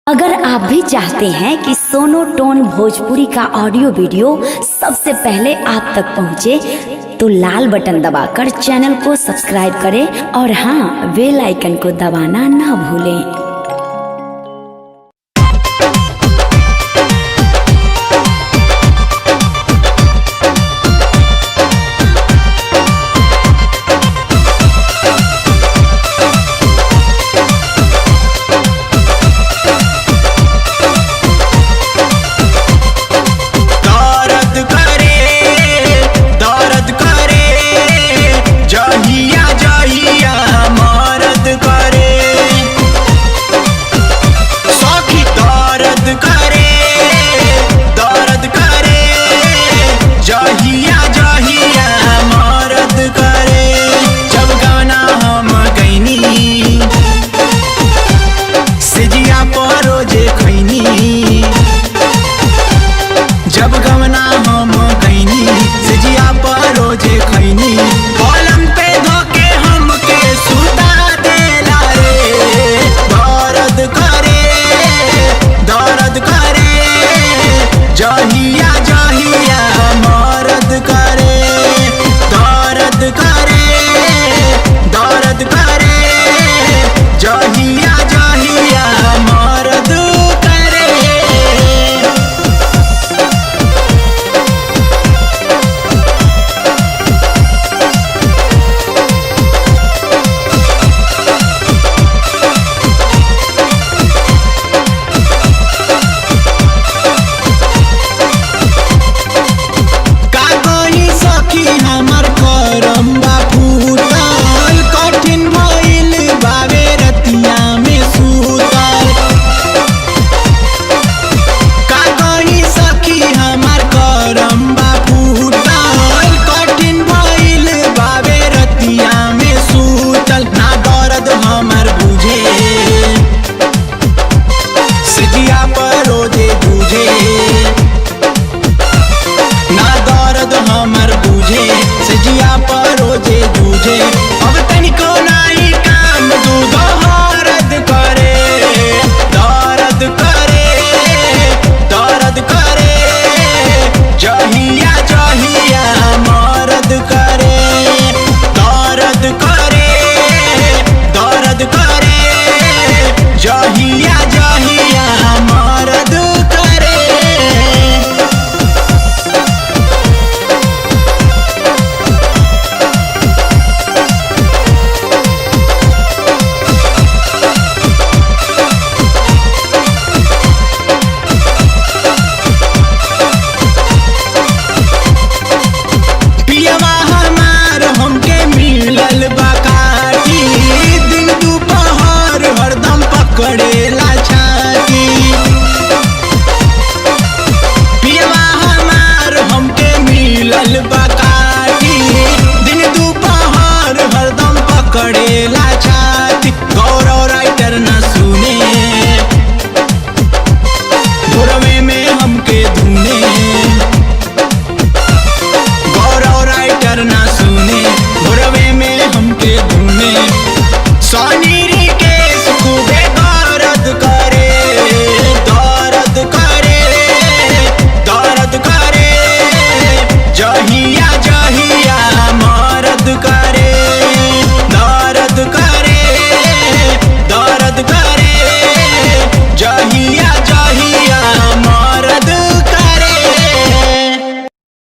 अगर आप भी चाहते हैं कि सोनो टोन भोजपुरी का ऑडियो वीडियो सबसे पहले आप तक पहुंचे, तो लाल बटन दबाकर चैनल को सब्सक्राइब करें और हाँ, बेल आइकन को दबाना ना भूलें। जब गवना हम गईनी सिजिया परोजे खैनी, कलम पे धोके हमके सुता देला रे। दर्द करे जहिया जहिया मरद करे। दर्द करे जहिया जहिया मरद करे। अब तनिको नाई काम दूध हरद करे। दर्द करे जहिया जहिया मरद करे। दर्द करे जहिया जहिया मरद करे। करेला छाती पियवा हमार हमके मिलल बा।